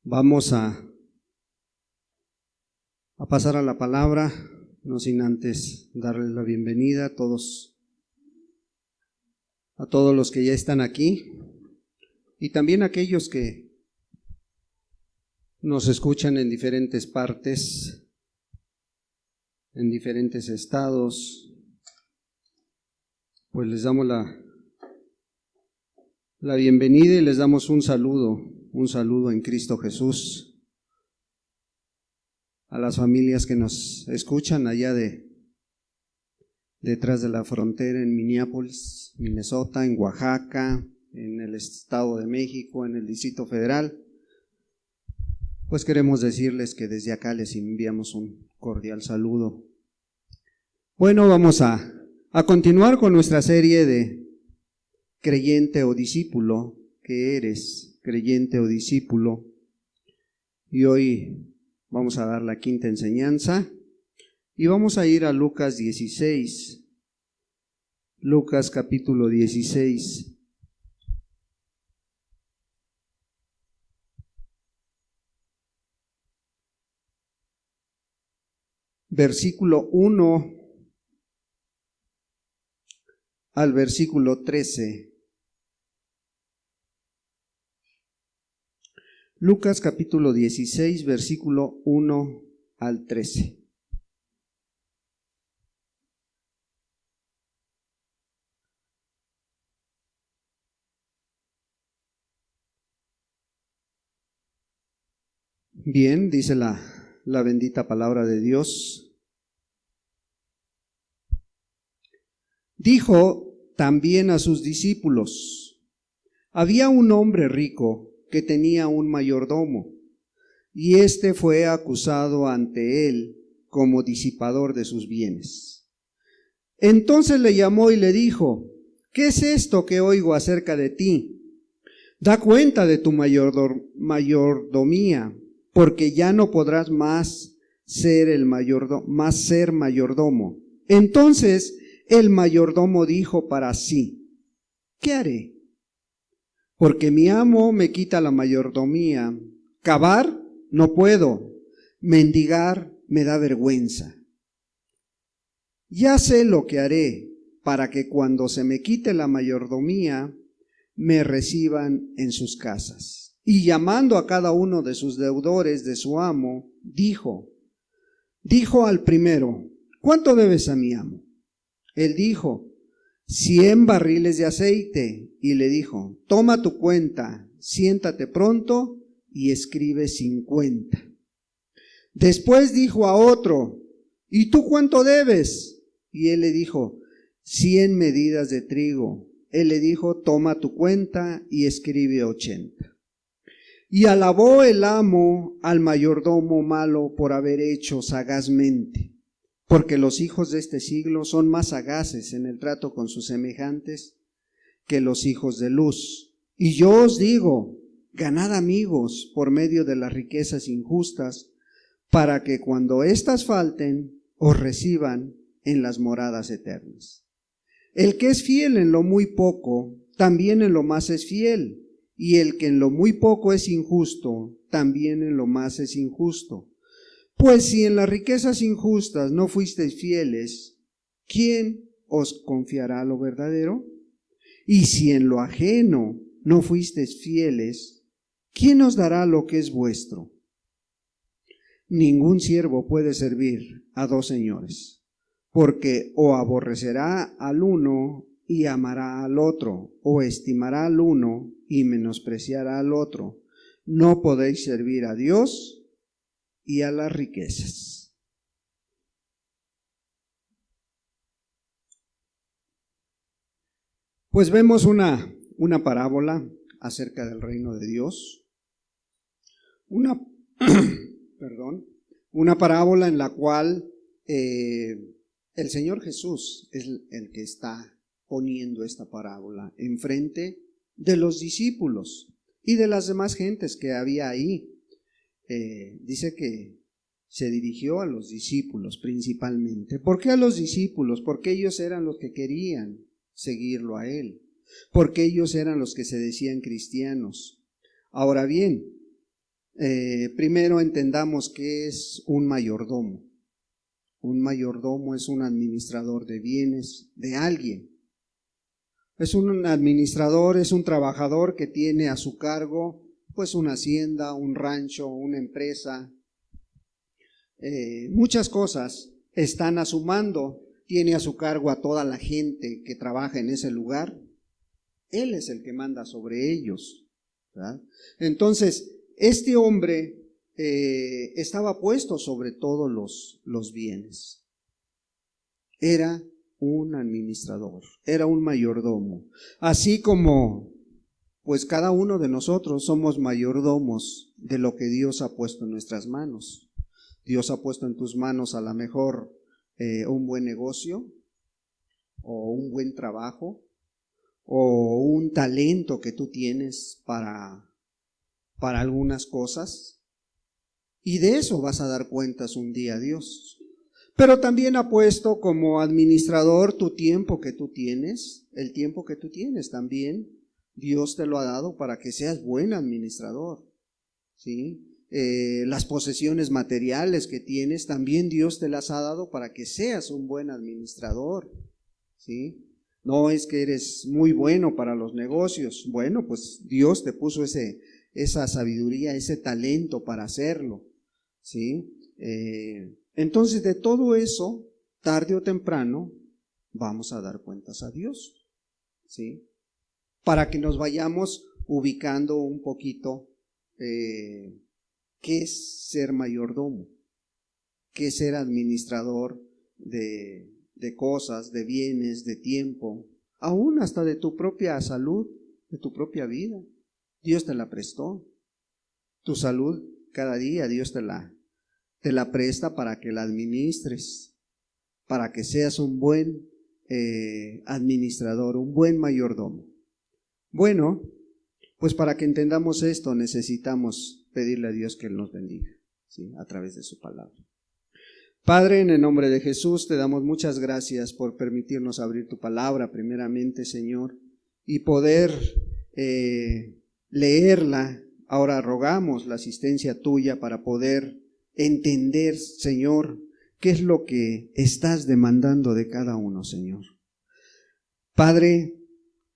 Vamos a pasar a la palabra, no sin antes darles la bienvenida a todos los que ya están aquí y también a aquellos que nos escuchan en diferentes partes, en diferentes estados. Pues les damos la bienvenida y les damos un saludo en Cristo Jesús. A las familias que nos escuchan allá detrás de la frontera en Minneapolis, Minnesota, en Oaxaca, en el Estado de México, en el Distrito Federal, pues queremos decirles que desde acá les enviamos un cordial saludo. Bueno, vamos a continuar con nuestra serie de creyente o discípulo. ¿Qué eres, creyente o discípulo? Y hoy vamos a dar la quinta enseñanza y vamos a ir a Lucas 16, Lucas capítulo 16. Versículo 1 al versículo 13. Lucas capítulo 16, versículo 1 al 13. Bien, dice la bendita palabra de Dios. Dijo también a sus discípulos: había un hombre rico que tenía un mayordomo, y éste fue acusado ante él como disipador de sus bienes. Entonces le llamó y le dijo: ¿qué es esto que oigo acerca de ti? Da cuenta de tu mayordomía, porque ya no podrás más ser mayordomo. Entonces el mayordomo dijo para sí: ¿qué haré? Porque mi amo me quita la mayordomía. Cavar no puedo, mendigar me da vergüenza. Ya sé lo que haré para que cuando se me quite la mayordomía me reciban en sus casas. Y llamando a cada uno de sus deudores de su amo, dijo al primero: ¿cuánto debes a mi amo? Él dijo: 100 barriles de aceite. Y le dijo: toma tu cuenta, siéntate pronto y escribe 50. Después dijo a otro: ¿y tú cuánto debes? Y él le dijo: 100 medidas de trigo. Él le dijo: toma tu cuenta y escribe 80. Y alabó el amo al mayordomo malo por haber hecho sagazmente, porque los hijos de este siglo son más sagaces en el trato con sus semejantes que los hijos de luz. Y yo os digo: ganad amigos por medio de las riquezas injustas, para que cuando éstas falten, os reciban en las moradas eternas. El que es fiel en lo muy poco, también en lo más es fiel, y el que en lo muy poco es injusto, también en lo más es injusto. Pues si en las riquezas injustas no fuisteis fieles, ¿quién os confiará lo verdadero? Y si en lo ajeno no fuisteis fieles, ¿quién os dará lo que es vuestro? Ningún siervo puede servir a dos señores, porque o aborrecerá al uno y amará al otro, o estimará al uno y menospreciará al otro. No podéis servir a Dios y a las riquezas. Pues vemos una parábola acerca del reino de Dios, una parábola en la cual el Señor Jesús es el que está poniendo esta parábola enfrente de los discípulos y de las demás gentes que había ahí. Dice que se dirigió a los discípulos principalmente. ¿Por qué a los discípulos? Porque ellos eran los que querían seguirlo a él, porque ellos eran los que se decían cristianos. Ahora bien, primero entendamos qué es un mayordomo. Un mayordomo es un administrador de bienes de alguien. Es un administrador, es un trabajador que tiene a su cargo pues una hacienda, un rancho, una empresa, muchas cosas están a su mando, tiene a su cargo a toda la gente que trabaja en ese lugar. Él es el que manda sobre ellos, ¿verdad? Entonces, este hombre estaba puesto sobre todos los bienes. Era un administrador, era un mayordomo. Así como, pues cada uno de nosotros somos mayordomos de lo que Dios ha puesto en nuestras manos. Dios ha puesto en tus manos a lo mejor un buen negocio, o un buen trabajo, o un talento que tú tienes para algunas cosas, y de eso vas a dar cuentas un día a Dios. Pero también ha puesto como administrador tu tiempo que tú tienes, el tiempo que tú tienes también, Dios te lo ha dado para que seas buen administrador, ¿sí? Las posesiones materiales que tienes, también Dios te las ha dado para que seas un buen administrador, ¿sí? No es que eres muy bueno para los negocios, bueno, pues Dios te puso esa sabiduría, ese talento para hacerlo, ¿sí? Entonces de todo eso, tarde o temprano, vamos a dar cuentas a Dios, ¿sí? Para que nos vayamos ubicando un poquito qué es ser mayordomo, qué es ser administrador de cosas, de bienes, de tiempo, aún hasta de tu propia salud, de tu propia vida. Dios te la prestó. Tu salud cada día Dios te la presta para que la administres, para que seas un buen administrador, un buen mayordomo. Bueno, pues para que entendamos esto necesitamos pedirle a Dios que Él nos bendiga, ¿sí? A través de su palabra. Padre, en el nombre de Jesús te damos muchas gracias por permitirnos abrir tu palabra primeramente, Señor, y poder leerla. Ahora rogamos la asistencia tuya para poder entender, Señor, qué es lo que estás demandando de cada uno, Señor. Padre,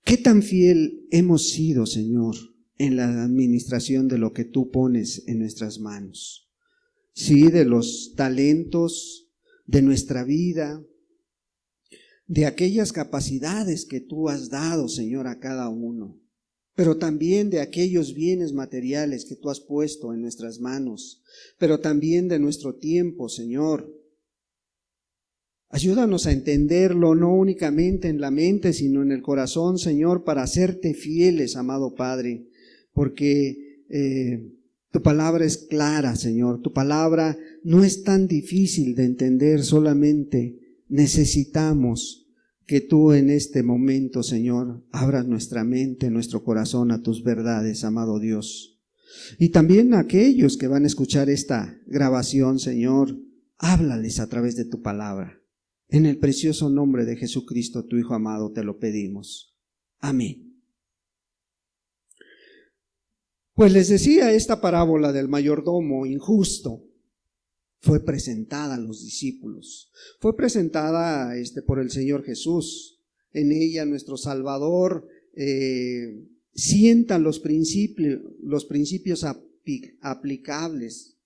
¿qué tan fiel hemos sido, Señor, en la administración de lo que tú pones en nuestras manos? Sí, de los talentos, de nuestra vida, de aquellas capacidades que tú has dado, Señor, a cada uno, pero también de aquellos bienes materiales que tú has puesto en nuestras manos, pero también de nuestro tiempo, Señor. Ayúdanos a entenderlo no únicamente en la mente, sino en el corazón, Señor, para hacerte fieles, amado Padre, porque tu palabra es clara, Señor. Tu palabra no es tan difícil de entender, solamente necesitamos que tú en este momento, Señor, abras nuestra mente, nuestro corazón a tus verdades, amado Dios. Y también a aquellos que van a escuchar esta grabación, Señor, háblales a través de tu palabra. En el precioso nombre de Jesucristo, tu Hijo amado, te lo pedimos. Amén. Pues les decía, esta parábola del mayordomo injusto fue presentada a los discípulos. Fue presentada por el Señor Jesús. En ella nuestro Salvador sienta los principios aplicables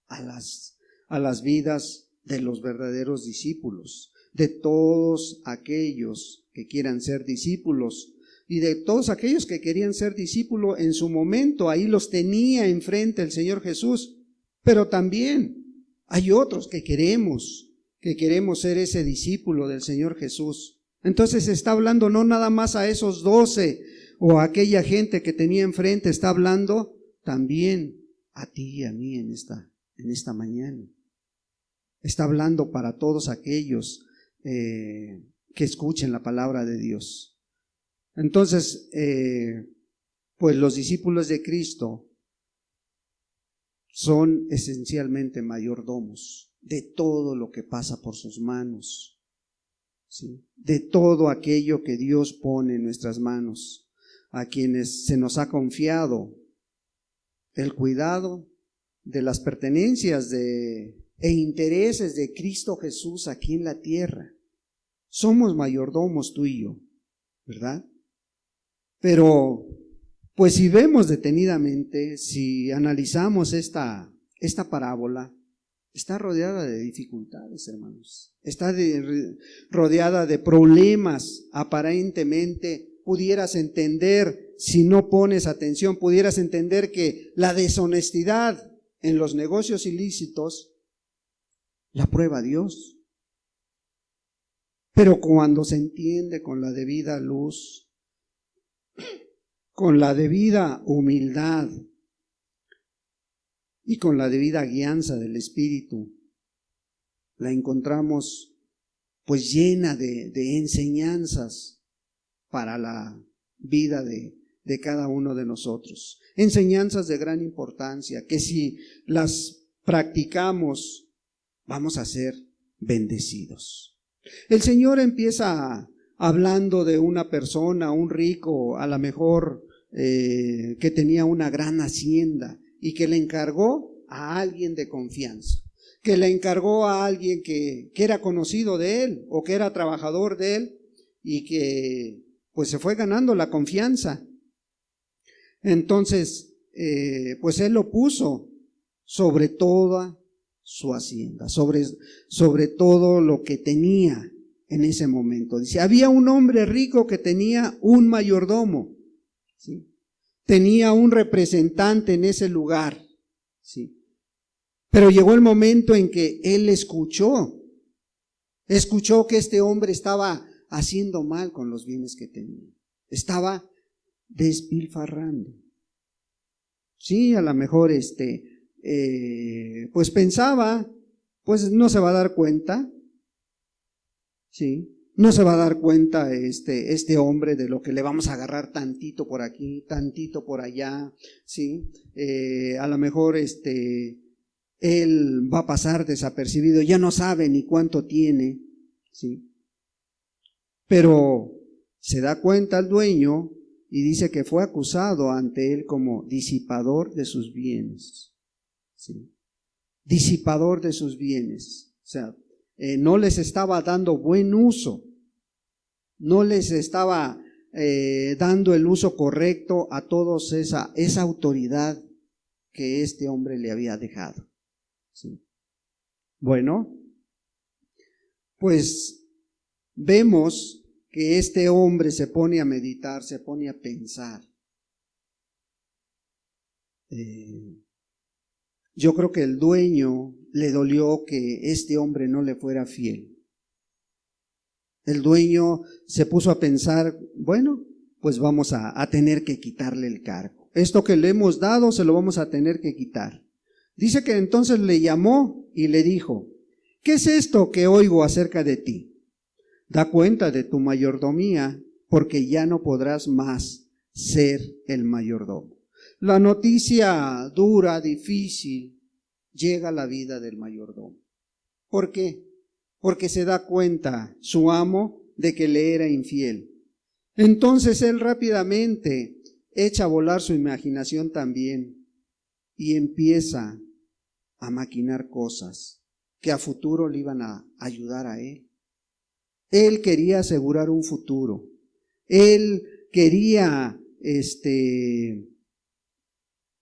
a las vidas de los verdaderos discípulos, de todos aquellos que quieran ser discípulos y de todos aquellos que querían ser discípulos en su momento. Ahí los tenía enfrente el Señor Jesús, pero también hay otros que queremos ser ese discípulo del Señor Jesús. Entonces está hablando no nada más a esos 12 o a aquella gente que tenía enfrente, está hablando también a ti y a mí en esta mañana. Está hablando para todos aquellos que escuchen la palabra de Dios. Entonces, pues los discípulos de Cristo son esencialmente mayordomos de todo lo que pasa por sus manos, ¿sí? De todo aquello que Dios pone en nuestras manos, a quienes se nos ha confiado el cuidado de las pertenencias e intereses de Cristo Jesús aquí en la tierra. Somos mayordomos tú y yo, ¿verdad? Pero, pues si vemos detenidamente, si analizamos esta parábola, está rodeada de dificultades, hermanos. Está rodeada de problemas. Aparentemente pudieras entender, si no pones atención, pudieras entender que la deshonestidad en los negocios ilícitos la prueba Dios. Pero cuando se entiende con la debida luz, con la debida humildad y con la debida guianza del Espíritu, la encontramos pues llena de enseñanzas para la vida de cada uno de nosotros. Enseñanzas de gran importancia que si las practicamos vamos a ser bendecidos. El Señor empieza hablando de una persona, un rico, a lo mejor que tenía una gran hacienda y que le encargó a alguien de confianza, que le encargó a alguien que era conocido de él o que era trabajador de él y que pues se fue ganando la confianza. Entonces, pues él lo puso sobre toda su hacienda, sobre todo lo que tenía en ese momento. Dice, había un hombre rico que tenía un mayordomo, ¿sí? Tenía un representante en ese lugar, ¿sí? Pero llegó el momento en que él escuchó que este hombre estaba haciendo mal con los bienes que tenía, estaba despilfarrando. Sí, a lo mejor pues pensaba, pues no se va a dar cuenta, sí, no se va a dar cuenta este hombre de lo que le vamos a agarrar tantito por aquí, tantito por allá, sí, a lo mejor él va a pasar desapercibido, ya no sabe ni cuánto tiene, sí, pero se da cuenta el dueño y dice que fue acusado ante él como disipador de sus bienes, sí, disipador de sus bienes, o sea, no les estaba dando buen uso, no les estaba dando el uso correcto a todos esa autoridad que este hombre le había dejado. ¿Sí? Bueno, pues vemos que este hombre se pone a meditar, se pone a pensar. Yo creo que el dueño le dolió que este hombre no le fuera fiel. El dueño se puso a pensar, bueno, pues vamos a tener que quitarle el cargo. Esto que le hemos dado se lo vamos a tener que quitar. Dice que entonces le llamó y le dijo, ¿qué es esto que oigo acerca de ti? Da cuenta de tu mayordomía, porque ya no podrás más ser el mayordomo. La noticia dura, difícil, llega a la vida del mayordomo. ¿Por qué? Porque se da cuenta su amo de que le era infiel. Entonces él rápidamente echa a volar su imaginación también y empieza a maquinar cosas que a futuro le iban a ayudar a él. Él quería asegurar un futuro. Él quería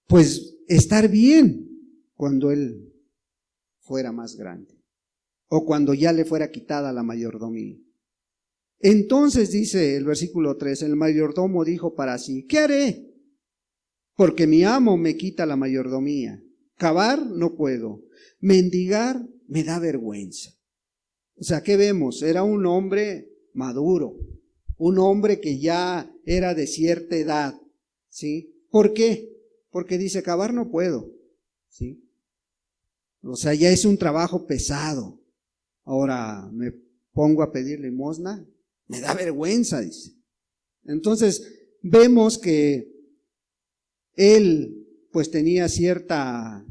pues estar bien cuando él fuera más grande o cuando ya le fuera quitada la mayordomía. Entonces dice el versículo 3, el mayordomo dijo para sí, ¿qué haré? Porque mi amo me quita la mayordomía. Cavar no puedo, mendigar me da vergüenza. O sea, ¿qué vemos? Era un hombre maduro, un hombre que ya era de cierta edad, ¿sí? ¿Por qué? Porque dice, cavar no puedo, ¿sí? O sea, ya es un trabajo pesado. Ahora me pongo a pedir limosna, me da vergüenza, dice. Entonces, vemos que él pues tenía ciertas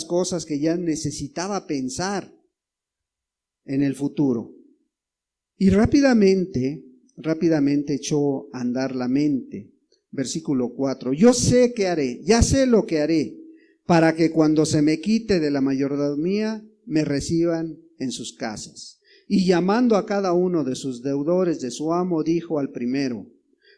cosas que ya necesitaba pensar en el futuro. Y rápidamente echó a andar la mente. Versículo 4, yo sé qué haré, ya sé lo que haré, para que cuando se me quite de la mayordomía, me reciban en sus casas. Y llamando a cada uno de sus deudores de su amo, dijo al primero: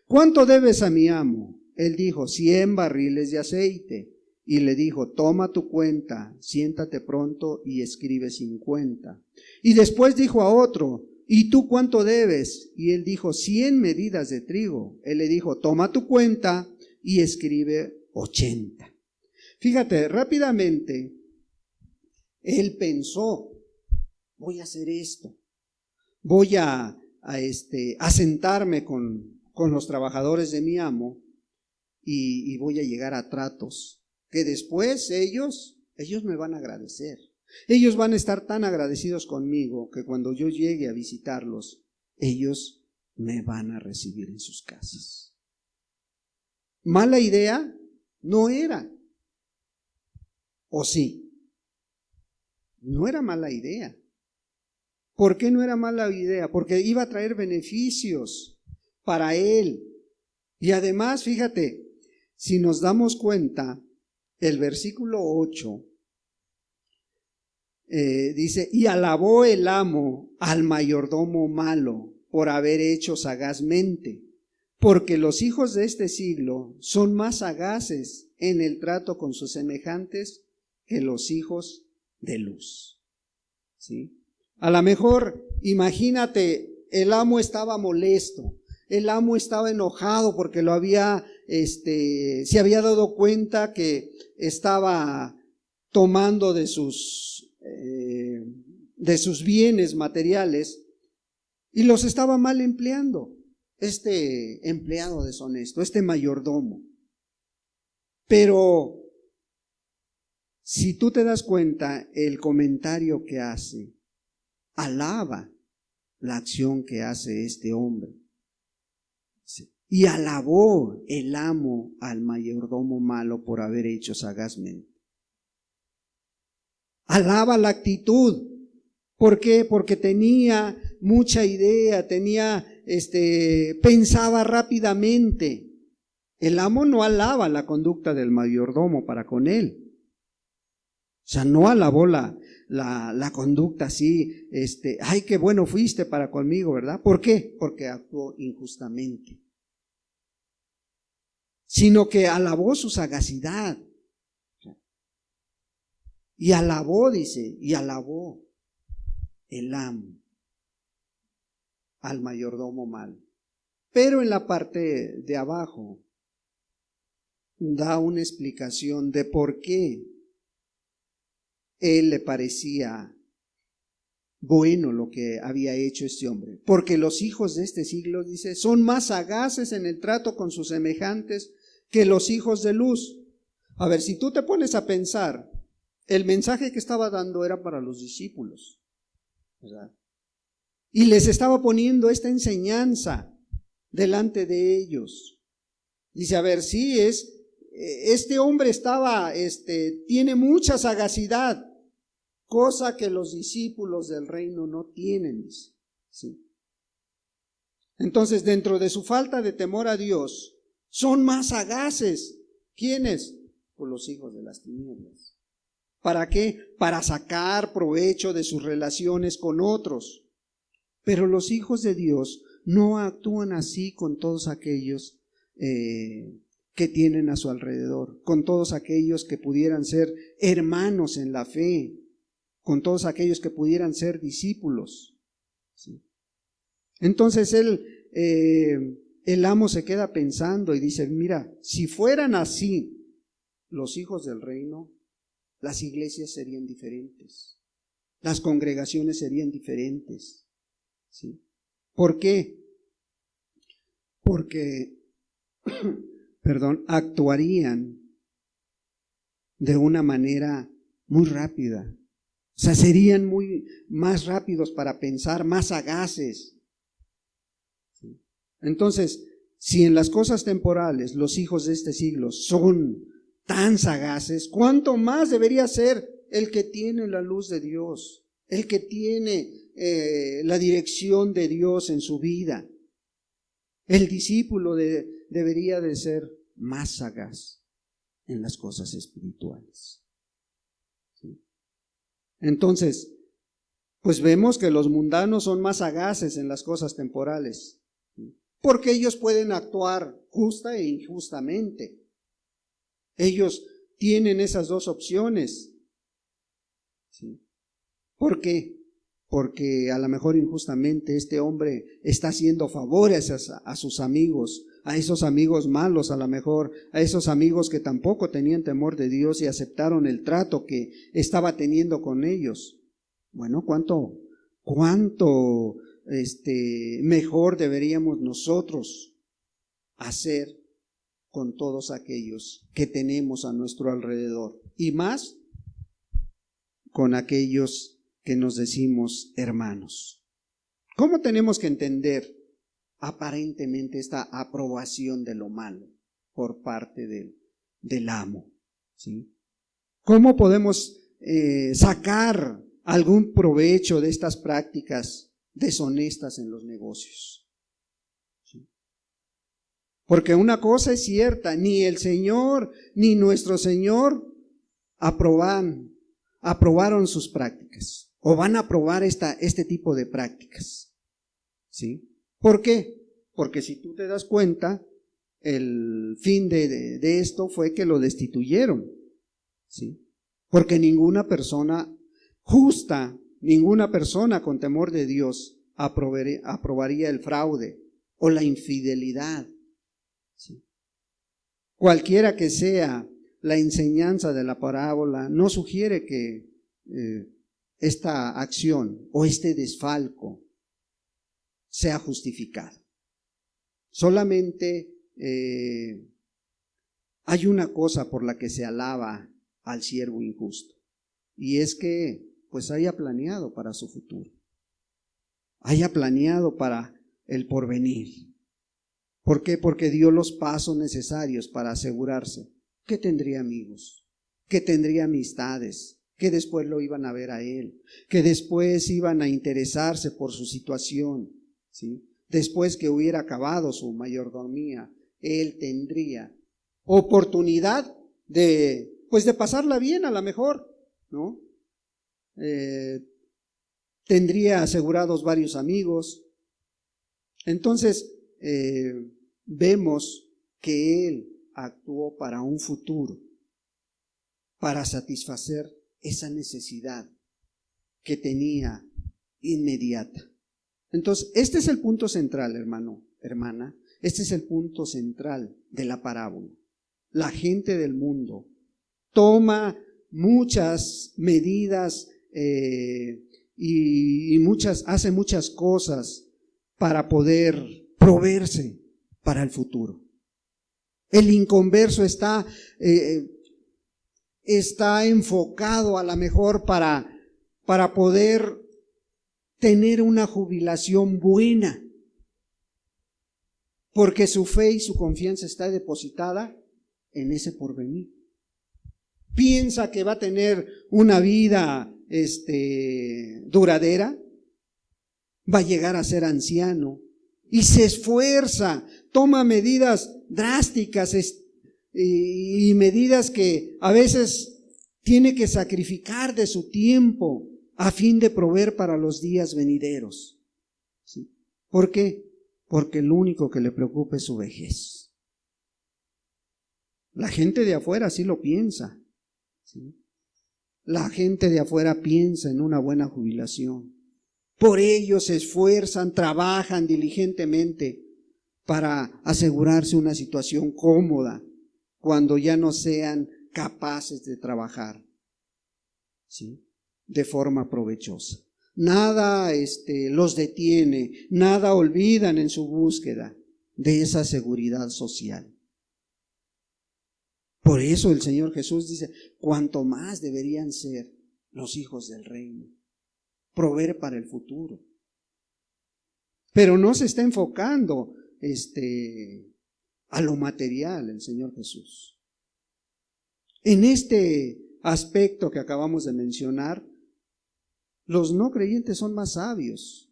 ¿cuánto debes a mi amo? Él dijo: 100 barriles de aceite. Y le dijo: toma tu cuenta, siéntate pronto y escribe 50. Y después dijo a otro: ¿y tú cuánto debes? Y él dijo: 100 medidas de trigo. Él le dijo: toma tu cuenta y escribe 80. Fíjate, rápidamente, él pensó: voy a hacer esto, voy a sentarme con los trabajadores de mi amo y voy a llegar a tratos que después ellos me van a agradecer. Ellos van a estar tan agradecidos conmigo que cuando yo llegue a visitarlos, ellos me van a recibir en sus casas. Mala idea no era. ¿O sí? No era mala idea. ¿Por qué no era mala idea? Porque iba a traer beneficios para él. Y además, fíjate, si nos damos cuenta, el versículo 8 dice: y alabó el amo al mayordomo malo por haber hecho sagazmente, porque los hijos de este siglo son más sagaces en el trato con sus semejantes que los hijos de luz. ¿Sí? A lo mejor, imagínate, el amo estaba molesto, el amo estaba enojado porque se había dado cuenta que estaba tomando de sus bienes materiales y los estaba mal empleando. Este empleado deshonesto, este mayordomo. Pero si tú te das cuenta, el comentario que hace alaba la acción que hace este hombre. Y alabó el amo al mayordomo malo por haber hecho sagazmente. Alaba la actitud. ¿Por qué? Porque tenía mucha idea, pensaba rápidamente. El amo no alaba la conducta del mayordomo para con él. O sea, no alabó la conducta así, ay, qué bueno fuiste para conmigo, ¿verdad? ¿Por qué? Porque actuó injustamente. Sino que alabó su sagacidad. Y alabó, dice, y alabó el amo al mayordomo malo. Pero en la parte de abajo da una explicación de por qué él le parecía bueno lo que había hecho este hombre. Porque los hijos de este siglo, dice, son más sagaces en el trato con sus semejantes que los hijos de luz. A ver, si tú te pones a pensar, el mensaje que estaba dando era para los discípulos, ¿verdad? Y les estaba poniendo esta enseñanza delante de ellos. Dice, a ver, sí, este hombre tiene mucha sagacidad, cosa que los discípulos del reino no tienen, dice. ¿Sí? Entonces, dentro de su falta de temor a Dios, son más sagaces. ¿Quiénes? Pues los hijos de las tinieblas. ¿Para qué? Para sacar provecho de sus relaciones con otros. Pero los hijos de Dios no actúan así con todos aquellos que tienen a su alrededor, con todos aquellos que pudieran ser hermanos en la fe, con todos aquellos que pudieran ser discípulos. ¿Sí? Entonces el amo se queda pensando y dice, mira, si fueran así los hijos del reino, las iglesias serían diferentes, las congregaciones serían diferentes. ¿Sí? ¿Por qué? Porque, actuarían de una manera muy rápida. O sea, serían muy más rápidos para pensar, más sagaces. ¿Sí? Entonces, si en las cosas temporales los hijos de este siglo son tan sagaces, ¿cuánto más debería ser el que tiene la luz de Dios, el que tiene la dirección de Dios en su vida? El discípulo debería de ser más sagaz en las cosas espirituales. Entonces, pues vemos que los mundanos son más sagaces en las cosas temporales, porque ellos pueden actuar justa e injustamente. Ellos tienen esas dos opciones. ¿Sí? ¿Por qué? Porque a lo mejor injustamente este hombre está haciendo favores a sus amigos, a esos amigos malos, a lo mejor a esos amigos que tampoco tenían temor de Dios y aceptaron el trato que estaba teniendo con ellos. Bueno, cuánto mejor deberíamos nosotros hacer con todos aquellos que tenemos a nuestro alrededor, y más con aquellos que nos decimos hermanos. ¿Cómo tenemos que entender aparentemente esta aprobación de lo malo por parte del amo? ¿Sí? ¿Cómo podemos sacar algún provecho de estas prácticas deshonestas en los negocios? ¿Sí? Porque una cosa es cierta, ni el Señor ni nuestro Señor aprobaron sus prácticas o van a aprobar este tipo de prácticas. ¿Sí? ¿Por qué? Porque si tú te das cuenta, el fin de esto fue que lo destituyeron. ¿Sí? Porque ninguna persona justa, ninguna persona con temor de Dios aprobaría el fraude o la infidelidad. ¿Sí? Cualquiera que sea la enseñanza de la parábola, no sugiere que esta acción o este desfalco sea justificado. Solamente hay una cosa por la que se alaba al siervo injusto, y es que pues haya planeado para su futuro, haya planeado para el porvenir. ¿Por qué? Porque dio los pasos necesarios para asegurarse que tendría amigos, que tendría amistades, que después lo iban a ver a él, que después iban a interesarse por su situación, ¿sí? Después que hubiera acabado su mayordomía, él tendría oportunidad de pasarla bien a lo mejor, ¿no? Tendría asegurados varios amigos. Entonces, vemos que él actuó para un futuro, para satisfacer esa necesidad que tenía inmediata. Entonces, este es el punto central, hermano, hermana, este es el punto central de la parábola. La gente del mundo toma muchas medidas hace muchas cosas para poder proveerse para el futuro. El inconverso está enfocado a lo mejor para poder tener una jubilación buena, porque su fe y su confianza está depositada en ese porvenir. Piensa que va a tener una vida duradera, va a llegar a ser anciano y se esfuerza, toma medidas drásticas y medidas que a veces tiene que sacrificar de su tiempo a fin de proveer para los días venideros. ¿Sí? ¿Por qué? Porque lo único que le preocupa es su vejez. La gente de afuera sí lo piensa. ¿Sí? La gente de afuera piensa en una buena jubilación. Por ello se esfuerzan, trabajan diligentemente para asegurarse una situación cómoda cuando ya no sean capaces de trabajar, ¿sí?, de forma provechosa. Nada los detiene, nada olvidan en su búsqueda de esa seguridad social. Por eso el Señor Jesús dice, cuanto más deberían ser los hijos del reino, proveer para el futuro. Pero no se está enfocando a lo material el Señor Jesús. En este aspecto que acabamos de mencionar, los no creyentes son más sabios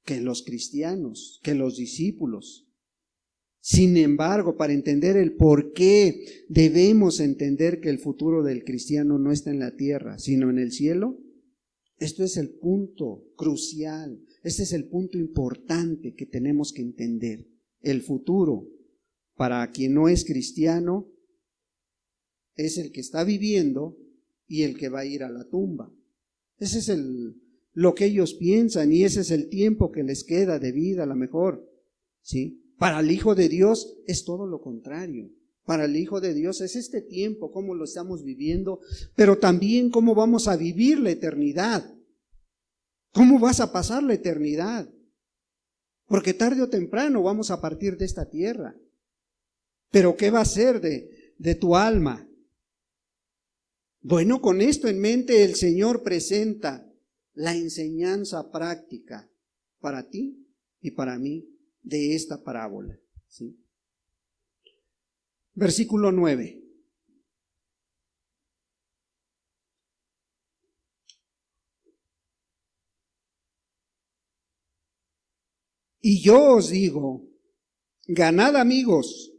que los cristianos, que los discípulos. Sin embargo, para entender el por qué debemos entender que el futuro del cristiano no está en la tierra, sino en el cielo, Esto es el punto crucial, este es el punto importante que tenemos que entender. El futuro, para quien no es cristiano, es el que está viviendo y el que va a ir a la tumba. Ese es lo que ellos piensan y ese es el tiempo que les queda de vida a lo mejor, ¿sí? Para el Hijo de Dios es todo lo contrario. Para el Hijo de Dios es este tiempo, cómo lo estamos viviendo, pero también cómo vamos a vivir la eternidad. ¿Cómo vas a pasar la eternidad? Porque tarde o temprano vamos a partir de esta tierra. Pero ¿qué va a ser de tu alma? Bueno, con esto en mente el Señor presenta la enseñanza práctica para ti y para mí de esta parábola, ¿sí? Versículo 9. Y yo os digo, ganad amigos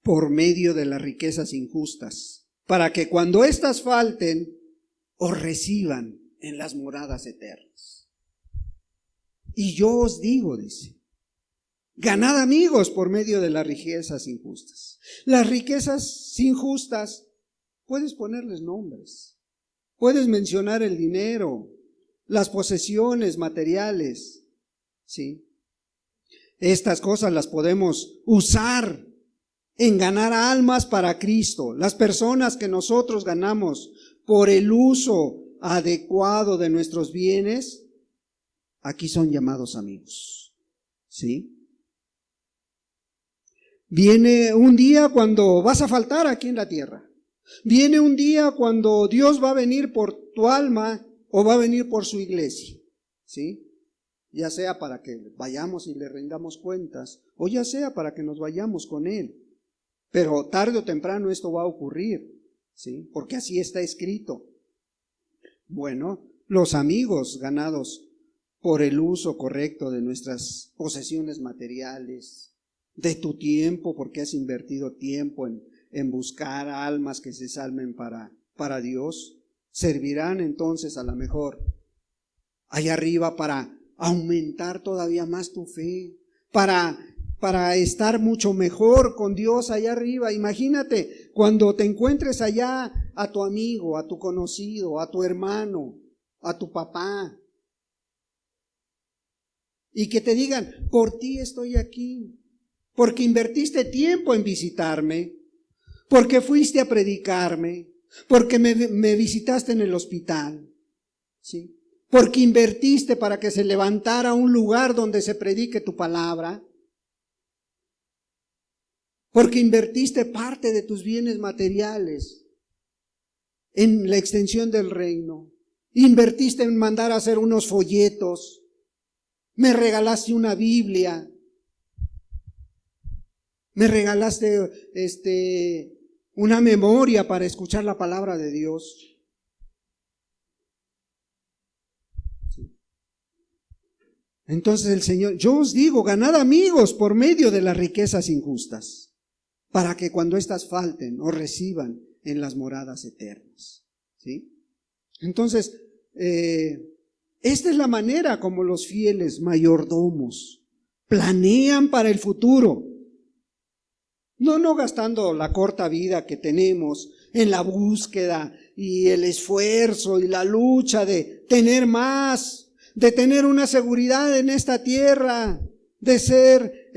por medio de las riquezas injustas, para que cuando éstas falten, os reciban en las moradas eternas. Y yo os digo, dice, ganad amigos por medio de las riquezas injustas. Las riquezas injustas, puedes ponerles nombres, puedes mencionar el dinero, las posesiones materiales, ¿sí? Estas cosas las podemos usar en ganar almas para Cristo. Las personas que nosotros ganamos por el uso adecuado de nuestros bienes, aquí son llamados amigos, ¿sí? Viene un día cuando vas a faltar aquí en la tierra. Viene un día cuando Dios va a venir por tu alma o va a venir por su iglesia, ¿sí? Ya sea para que vayamos y le rendamos cuentas, o ya sea para que nos vayamos con Él. Pero tarde o temprano esto va a ocurrir, ¿sí? Porque así está escrito. Bueno, los amigos ganados por el uso correcto de nuestras posesiones materiales, de tu tiempo, porque has invertido tiempo en buscar almas que se salven para Dios, servirán entonces a lo mejor allá arriba para aumentar todavía más tu fe, para estar mucho mejor con Dios allá arriba. Imagínate cuando te encuentres allá a tu amigo, a tu conocido, a tu hermano, a tu papá, y que te digan, por ti estoy aquí, porque invertiste tiempo en visitarme, porque fuiste a predicarme, porque me visitaste en el hospital, ¿sí? Porque invertiste para que se levantara un lugar donde se predique tu palabra, porque invertiste parte de tus bienes materiales en la extensión del reino, invertiste en mandar a hacer unos folletos, me regalaste una Biblia, me regalaste una memoria para escuchar la palabra de Dios. Entonces el Señor, yo os digo, ganad amigos por medio de las riquezas injustas, para que cuando éstas falten os reciban en las moradas eternas, ¿sí? Entonces, esta es la manera como los fieles mayordomos planean para el futuro. No gastando la corta vida que tenemos en la búsqueda y el esfuerzo y la lucha de tener más, de tener una seguridad en esta tierra, de ser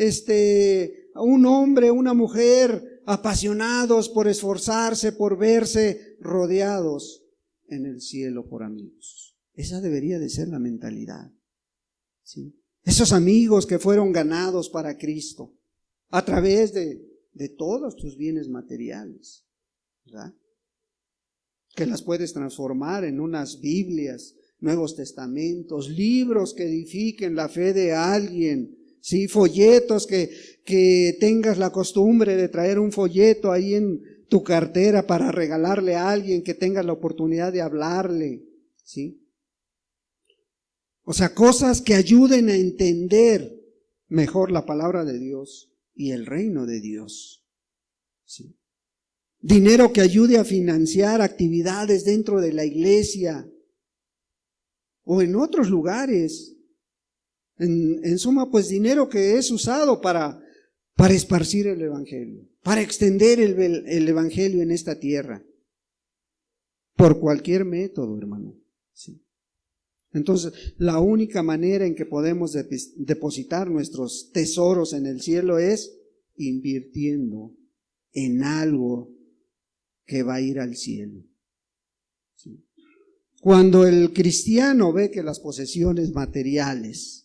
un hombre, una mujer apasionados por esforzarse, por verse rodeados en el cielo por amigos. Esa debería de ser la mentalidad, ¿sí? Esos amigos que fueron ganados para Cristo a través de todos tus bienes materiales, ¿verdad? Que las puedes transformar en unas Biblias, Nuevos Testamentos, libros que edifiquen la fe de alguien, ¿sí? Folletos que tengas la costumbre de traer un folleto ahí en tu cartera para regalarle a alguien, que tengas la oportunidad de hablarle, ¿sí? O sea, cosas que ayuden a entender mejor la palabra de Dios y el reino de Dios, ¿sí? Dinero que ayude a financiar actividades dentro de la iglesia, o en otros lugares. En suma, pues dinero que es usado para esparcir el Evangelio, para extender el Evangelio en esta tierra, por cualquier método, hermano. Sí. Entonces, la única manera en que podemos depositar nuestros tesoros en el cielo es invirtiendo en algo que va a ir al cielo. Sí. Cuando el cristiano ve que las posesiones materiales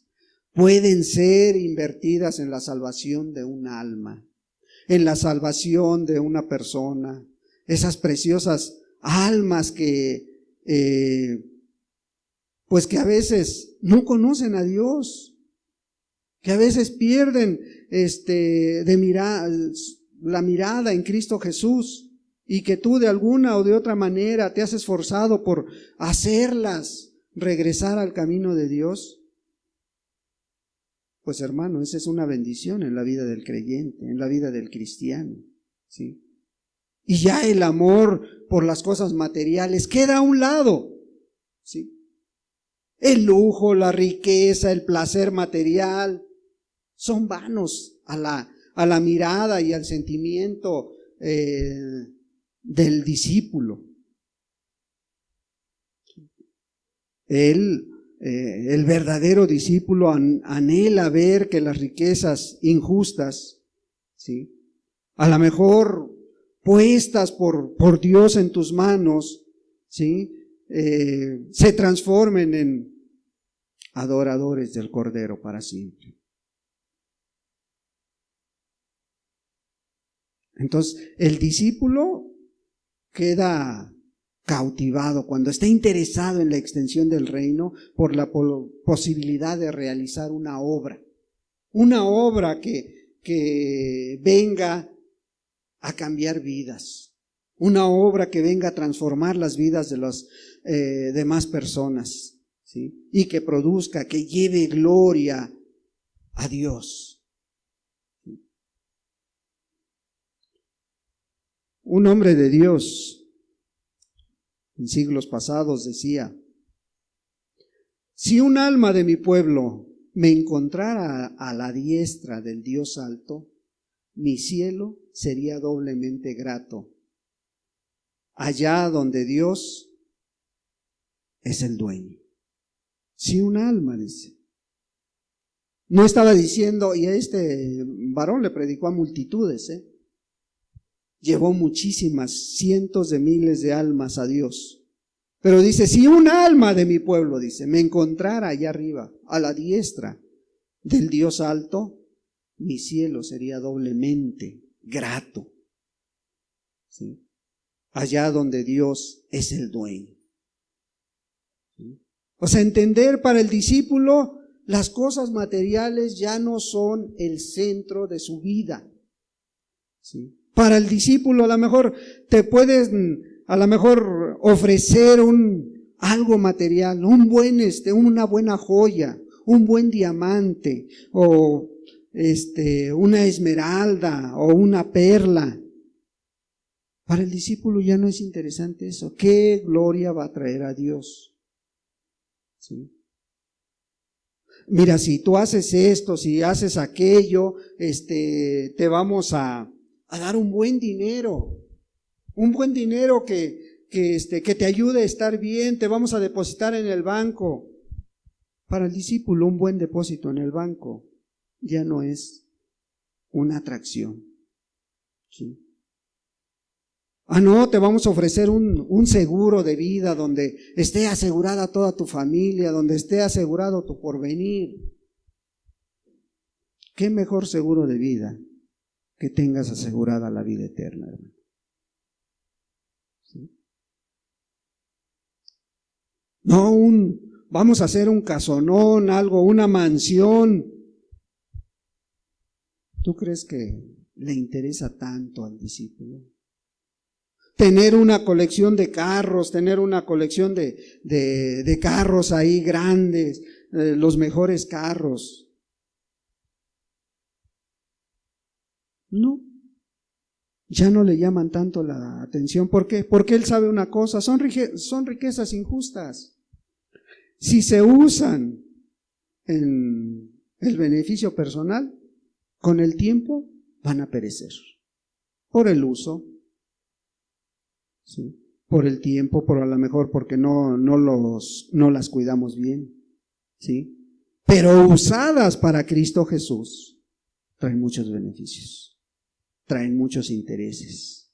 pueden ser invertidas en la salvación de un alma, en la salvación de una persona, esas preciosas almas que pues que a veces no conocen a Dios, que a veces pierden la mirada en Cristo Jesús, y que tú de alguna o de otra manera te has esforzado por hacerlas regresar al camino de Dios. Pues hermano, esa es una bendición en la vida del creyente, en la vida del cristiano, ¿sí? Y ya el amor por las cosas materiales queda a un lado, ¿sí? El lujo, la riqueza, el placer material son vanos a la mirada y al sentimiento del discípulo. El verdadero discípulo anhela ver que las riquezas injustas, ¿sí?, a lo mejor puestas por Dios en tus manos, ¿sí?, se transformen en adoradores del Cordero para siempre. Entonces, el discípulo queda cautivado cuando está interesado en la extensión del reino por la posibilidad de realizar una obra que venga a cambiar vidas, una obra que venga a transformar las vidas de las demás personas, ¿sí?, y que produzca, que lleve gloria a Dios. Un hombre de Dios en siglos pasados decía: si un alma de mi pueblo me encontrara a la diestra del Dios alto, mi cielo sería doblemente grato, allá donde Dios es el dueño. Si un alma, dice. No estaba diciendo, y a este varón le predicó a multitudes, llevó muchísimas, cientos de miles de almas a Dios. Pero dice, si un alma de mi pueblo, dice, me encontrara allá arriba, a la diestra del Dios alto, mi cielo sería doblemente grato, ¿sí?, allá donde Dios es el dueño. ¿Sí? O sea, entender para el discípulo, las cosas materiales ya no son el centro de su vida, ¿sí? Para el discípulo a lo mejor te puedes ofrecer algo material, una buena joya, un buen diamante, o una esmeralda o una perla. Para el discípulo ya no es interesante eso. ¿Qué gloria va a traer a Dios? ¿Sí? Mira, si tú haces esto, si haces aquello, te vamos a dar un buen dinero que te ayude a estar bien, te vamos a depositar en el banco. Para el discípulo, un buen depósito en el banco ya no es una atracción, ¿sí? No, te vamos a ofrecer un seguro de vida donde esté asegurada toda tu familia, donde esté asegurado tu porvenir. ¿Qué mejor seguro de vida que tengas asegurada la vida eterna, hermano? ¿Sí? No, vamos a hacer un casonón, una mansión. ¿Tú crees que le interesa tanto al discípulo? Tener una colección de carros, tener una colección de carros ahí grandes, los mejores carros. No, ya no le llaman tanto la atención. ¿Por qué? Porque él sabe una cosa, son riquezas injustas. Si se usan en el beneficio personal, con el tiempo van a perecer. Por el uso, ¿sí? Por el tiempo, por a lo mejor porque no las cuidamos bien, ¿sí? Pero usadas para Cristo Jesús, traen muchos beneficios, traen muchos intereses,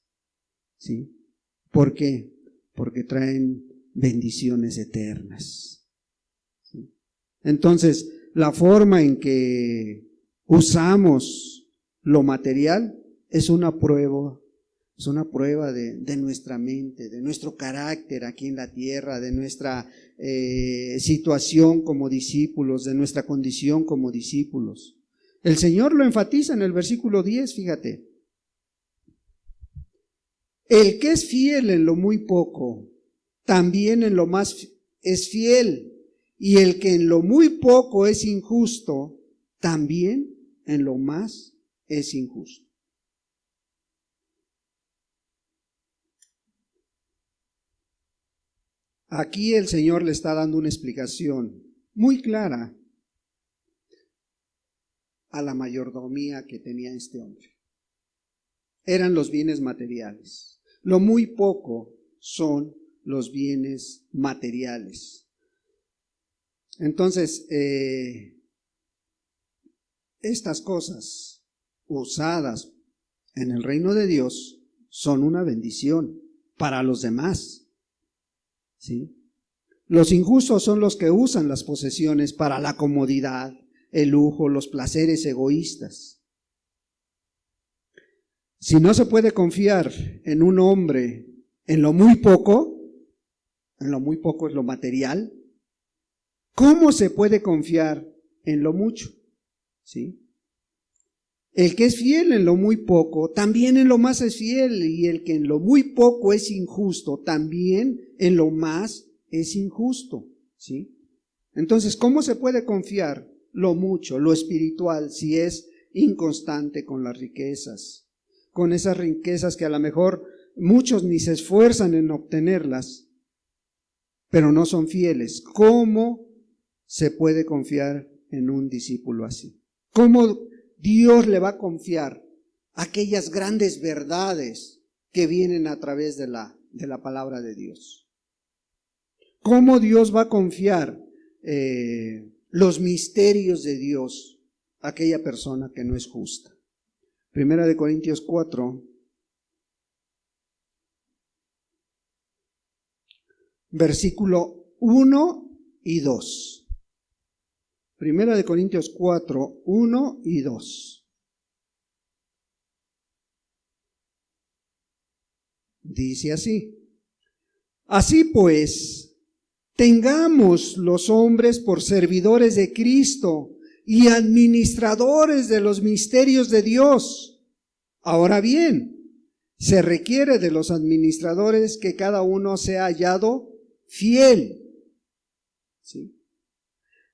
¿sí? ¿Por qué? Porque traen bendiciones eternas, ¿sí? Entonces, la forma en que usamos lo material es una prueba de nuestra mente, de nuestro carácter aquí en la tierra, de nuestra situación como discípulos, de nuestra condición como discípulos. El Señor lo enfatiza en el versículo 10, fíjate. El que es fiel en lo muy poco, también en lo más es fiel. Y el que en lo muy poco es injusto, también en lo más es injusto. Aquí el Señor le está dando una explicación muy clara a la mayordomía que tenía este hombre. Eran los bienes materiales. Lo muy poco son los bienes materiales. Entonces, estas cosas usadas en el reino de Dios son una bendición para los demás, ¿sí? Los injustos son los que usan las posesiones para la comodidad, el lujo, los placeres egoístas. Si no se puede confiar en un hombre en lo muy poco es lo material, ¿cómo se puede confiar en lo mucho? ¿Sí? El que es fiel en lo muy poco, también en lo más es fiel, y el que en lo muy poco es injusto, también en lo más es injusto, ¿sí? Entonces, ¿cómo se puede confiar lo mucho, lo espiritual, si es inconstante con las riquezas? Con esas riquezas que a lo mejor muchos ni se esfuerzan en obtenerlas, pero no son fieles. ¿Cómo se puede confiar en un discípulo así? ¿Cómo Dios le va a confiar aquellas grandes verdades que vienen a través de la palabra de Dios? ¿Cómo Dios va a confiar los misterios de Dios a aquella persona que no es justa? Primera de Corintios 4, versículo 1 y 2. Primera de Corintios 4, 1 y 2. Dice así: así pues, tengamos los hombres por servidores de Cristo y administradores de los misterios de Dios. Ahora bien, se requiere de los administradores que cada uno sea hallado fiel, ¿sí?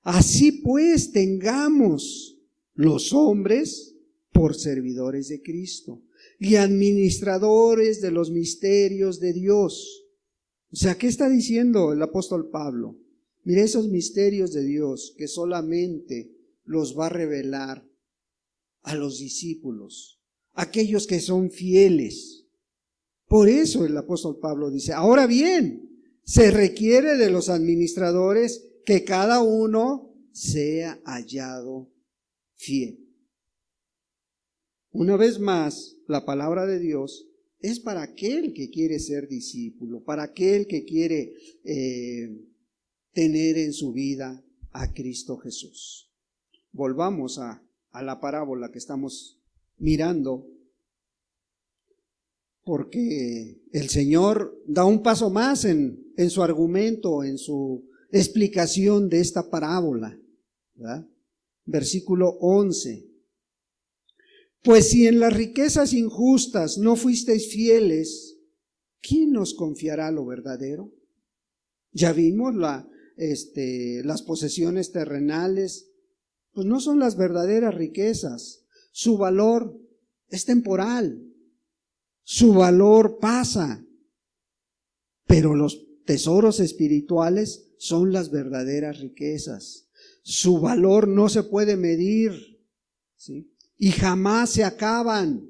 Así pues, tengamos los hombres por servidores de Cristo y administradores de los misterios de Dios. O sea, ¿qué está diciendo el apóstol Pablo? Mire, esos misterios de Dios que solamente los va a revelar a los discípulos, aquellos que son fieles. Por eso el apóstol Pablo dice, ahora bien, se requiere de los administradores que cada uno sea hallado fiel. Una vez más, la palabra de Dios es para aquel que quiere ser discípulo, para aquel que quiere tener en su vida a Cristo Jesús. Volvamos a la parábola que estamos mirando, porque el Señor da un paso más en su argumento, en su explicación de esta parábola, ¿verdad? Versículo 11. Pues si en las riquezas injustas no fuisteis fieles, ¿quién nos confiará lo verdadero? Ya vimos las posesiones terrenales, pues no son las verdaderas riquezas. Su valor es temporal, su valor pasa, pero tesoros espirituales son las verdaderas riquezas. Su valor no se puede medir, ¿sí? Y jamás se acaban.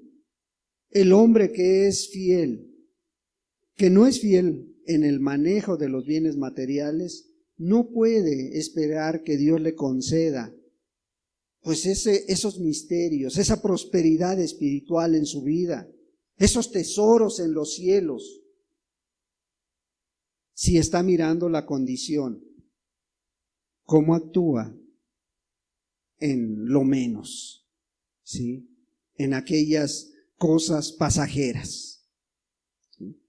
El hombre que es fiel, que no es fiel en el manejo de los bienes materiales, no puede esperar que Dios le conceda pues esos misterios, esa prosperidad espiritual en su vida, esos tesoros en los cielos, si está mirando la condición, cómo actúa en lo menos, ¿sí? En aquellas cosas pasajeras. ¿Sí?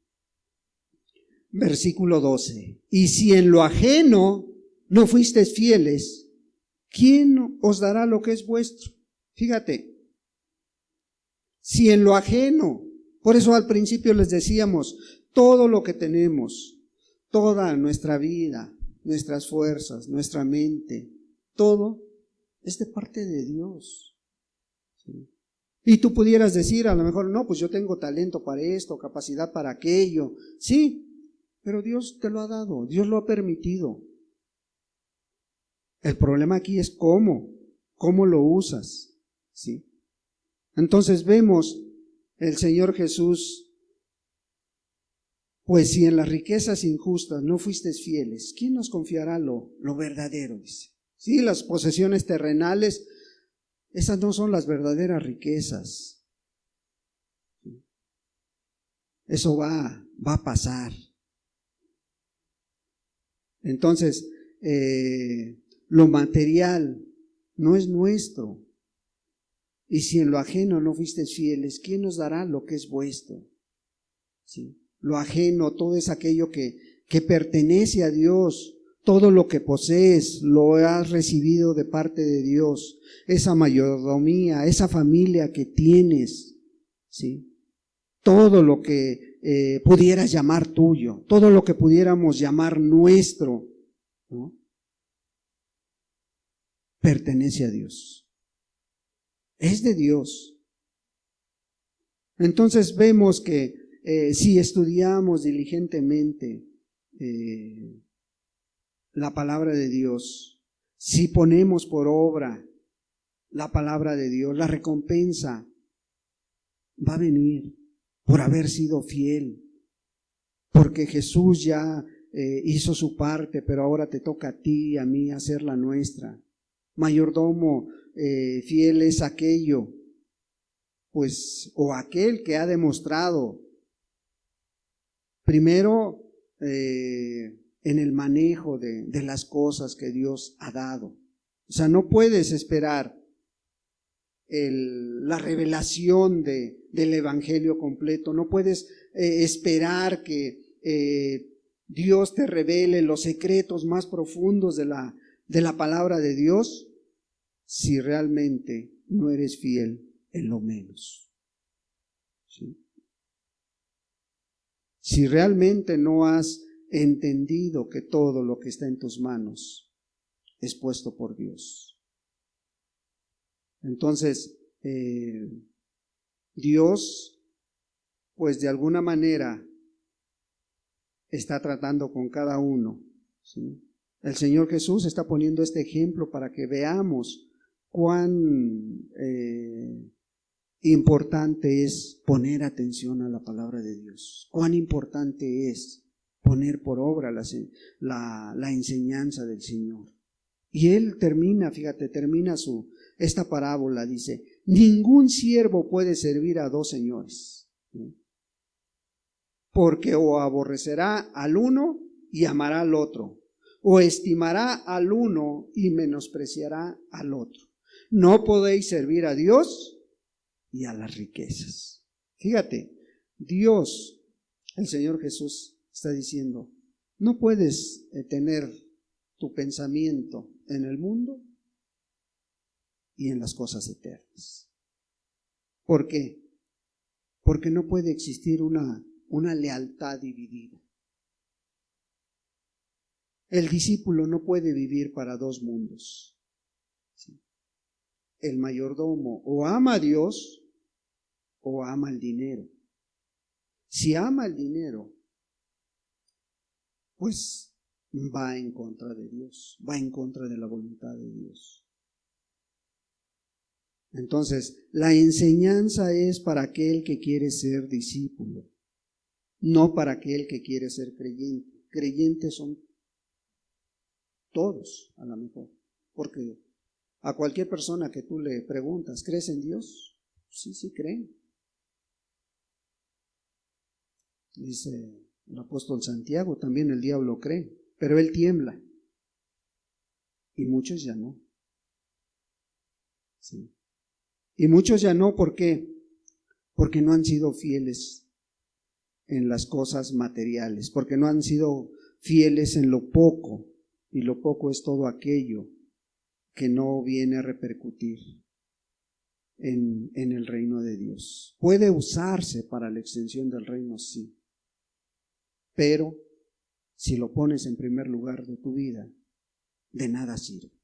Versículo 12. Y si en lo ajeno no fuisteis fieles, ¿quién os dará lo que es vuestro? Fíjate, si en lo ajeno, por eso al principio les decíamos, todo lo que tenemos, toda nuestra vida, nuestras fuerzas, nuestra mente, todo es de parte de Dios. ¿Sí? Y tú pudieras decir a lo mejor, no, pues yo tengo talento para esto, capacidad para aquello. Sí, pero Dios te lo ha dado, Dios lo ha permitido. El problema aquí es cómo lo usas, ¿sí? Entonces vemos el Señor Jesús, pues si en las riquezas injustas no fuisteis fieles, ¿quién nos confiará lo verdadero? Dice. Sí, las posesiones terrenales, esas no son las verdaderas riquezas. Eso va a pasar. Entonces, lo material no es nuestro. Y si en lo ajeno no fuisteis fieles, ¿quién nos dará lo que es vuestro? ¿Sí? Lo ajeno, todo es aquello que pertenece a Dios. Todo lo que posees lo has recibido de parte de Dios. Esa mayordomía, esa familia que tienes, ¿sí? Todo lo que pudieras llamar tuyo, todo lo que pudiéramos llamar nuestro, ¿no? Pertenece a Dios. Es de Dios. Entonces vemos que si estudiamos diligentemente la palabra de Dios, si ponemos por obra la palabra de Dios, la recompensa va a venir por haber sido fiel, porque Jesús ya hizo su parte, pero ahora te toca a ti y a mí hacer la nuestra. Mayordomo fiel es aquello, pues, o aquel que ha demostrado primero en el manejo de las cosas que Dios ha dado. O sea, no puedes esperar la revelación del evangelio completo, no puedes esperar que Dios te revele los secretos más profundos de la palabra de Dios si realmente no eres fiel en lo menos. ¿Sí? Si realmente no has entendido que todo lo que está en tus manos es puesto por Dios. Entonces, Dios, pues de alguna manera, está tratando con cada uno, ¿sí? El Señor Jesús está poniendo este ejemplo para que veamos cuán importante es poner atención a la palabra de Dios, cuán importante es poner por obra la enseñanza del Señor. Y Él termina esta parábola, dice, ningún siervo puede servir a dos señores, ¿sí? Porque o aborrecerá al uno y amará al otro, o estimará al uno y menospreciará al otro. No podéis servir a Dios y a las riquezas. Fíjate, Dios, el Señor Jesús está diciendo, no puedes tener tu pensamiento en el mundo y en las cosas eternas. ¿Por qué? Porque no puede existir una lealtad dividida. El discípulo no puede vivir para dos mundos. ¿Sí? El mayordomo o ama a Dios o ama el dinero. Si ama el dinero, pues va en contra de Dios, va en contra de la voluntad de Dios. Entonces, la enseñanza es para aquel que quiere ser discípulo, no para aquel que quiere ser creyente. Creyentes son todos, a lo mejor, porque a cualquier persona que tú le preguntas, ¿crees en Dios? Sí, sí creen. Dice el apóstol Santiago, también el diablo cree, pero él tiembla. Y muchos ya no. Sí. Y muchos ya no, ¿por qué? Porque no han sido fieles en las cosas materiales, porque no han sido fieles en lo poco, y lo poco es todo aquello que no viene a repercutir en el reino de Dios. Puede usarse para la extensión del reino, sí, pero si lo pones en primer lugar de tu vida, de nada sirve.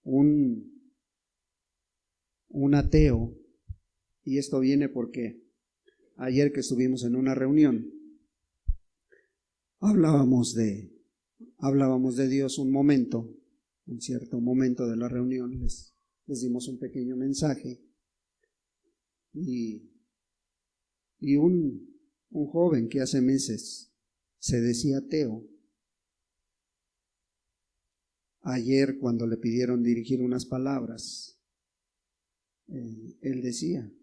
Un ateo, y esto viene porque ayer que estuvimos en una reunión, hablábamos de Dios un momento, en cierto momento de la reunión les dimos un pequeño mensaje, y un joven que hace meses se decía ateo, ayer cuando le pidieron dirigir unas palabras, él decía,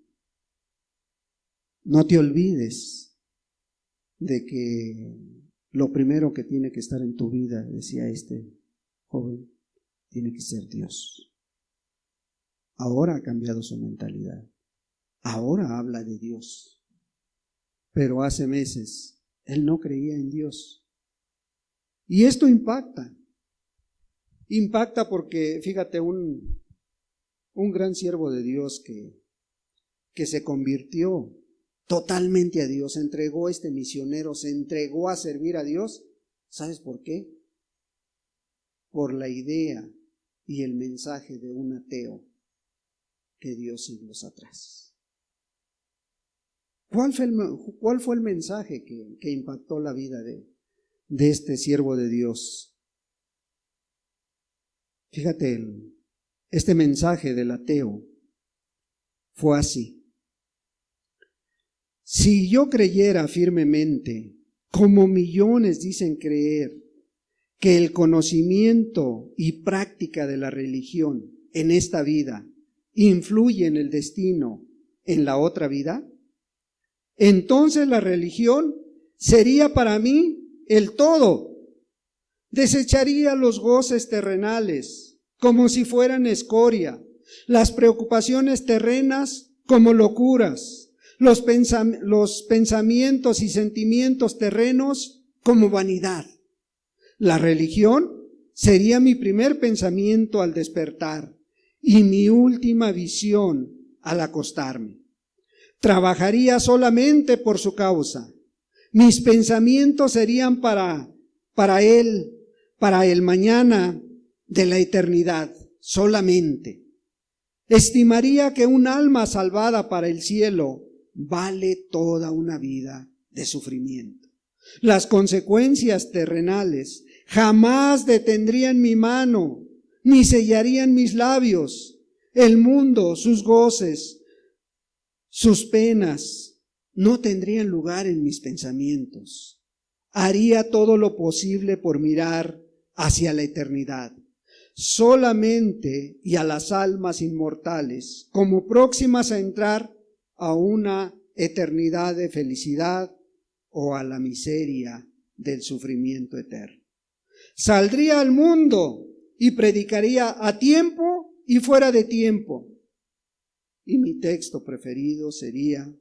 no te olvides de que lo primero que tiene que estar en tu vida, decía este joven, tiene que ser Dios. Ahora ha cambiado su mentalidad, ahora habla de Dios, pero hace meses él no creía en Dios. Y esto impacta porque, fíjate, un gran siervo de Dios que se convirtió totalmente a Dios, se entregó misionero, se entregó a servir a Dios. ¿Sabes por qué? Por la idea y el mensaje de un ateo que dio siglos atrás. ¿Cuál fue el mensaje que impactó la vida de este siervo de Dios? Fíjate, este mensaje del ateo fue así. Si yo creyera firmemente, como millones dicen creer, que el conocimiento y práctica de la religión en esta vida influye en el destino en la otra vida, entonces la religión sería para mí el todo. Desecharía los goces terrenales como si fueran escoria, las preocupaciones terrenas como locuras, los pensamientos y sentimientos terrenos como vanidad. La religión sería mi primer pensamiento al despertar y mi última visión al acostarme. Trabajaría solamente por su causa. Mis pensamientos serían para el mañana de la eternidad solamente. Estimaría que un alma salvada para el cielo vale toda una vida de sufrimiento. Las consecuencias terrenales jamás detendrían mi mano, ni sellarían mis labios. El mundo, sus goces, sus penas, no tendrían lugar en mis pensamientos. Haría todo lo posible por mirar hacia la eternidad, solamente y a las almas inmortales, como próximas a entrar a una eternidad de felicidad o a la miseria del sufrimiento eterno. Saldría al mundo y predicaría a tiempo y fuera de tiempo. Y mi texto preferido sería,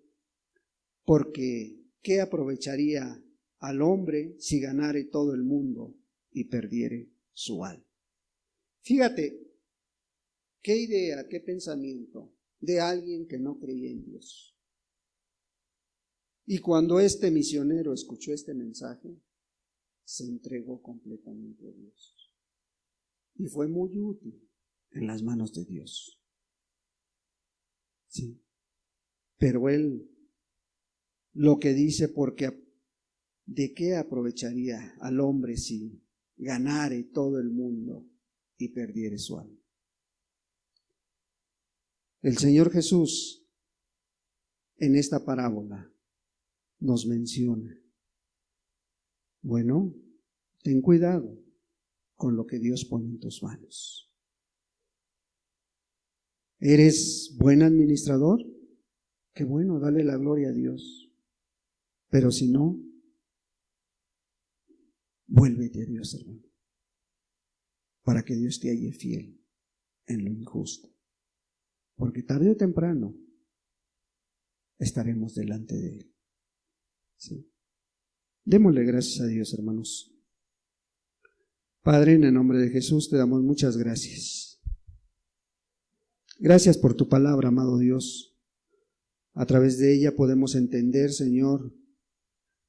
porque ¿qué aprovecharía al hombre si ganare todo el mundo y perdiere su alma? Fíjate, qué idea, qué pensamiento de alguien que no creía en Dios. Y cuando este misionero escuchó este mensaje, se entregó completamente a Dios. Y fue muy útil en las manos de Dios. Sí. Pero él lo que dice, porque ¿de qué aprovecharía al hombre si ganare todo el mundo y perdiere su alma? El Señor Jesús en esta parábola nos menciona, bueno, ten cuidado con lo que Dios pone en tus manos. ¿Eres buen administrador? Qué bueno, dale la gloria a Dios. Pero si no, vuélvete a Dios, hermano, para que Dios te halle fiel en lo injusto. Porque tarde o temprano estaremos delante de Él. ¿Sí? Démosle gracias a Dios, hermanos. Padre, en el nombre de Jesús te damos muchas gracias. Gracias por tu palabra, amado Dios. A través de ella podemos entender, Señor,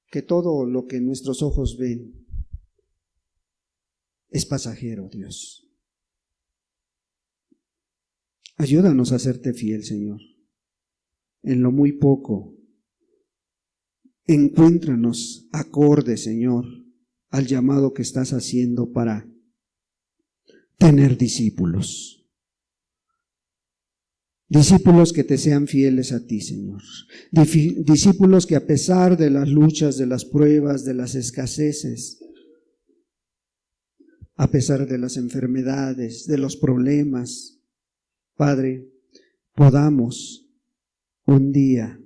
que todo lo que nuestros ojos ven es pasajero, Dios. Ayúdanos a serte fiel, Señor. En lo muy poco, encuéntranos acorde, Señor, al llamado que estás haciendo para tener discípulos. Discípulos que te sean fieles a ti, Señor. Discípulos que a pesar de las luchas, de las pruebas, de las escaseces, a pesar de las enfermedades, de los problemas, Padre, podamos un día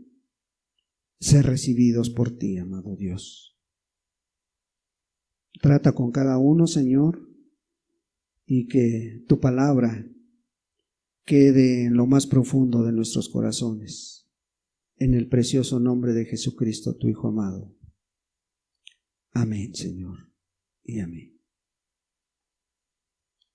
ser recibidos por ti, amado Dios. Trata con cada uno, Señor, y que tu palabra quede en lo más profundo de nuestros corazones, en el precioso nombre de Jesucristo, tu Hijo amado. Amén, Señor, y amén.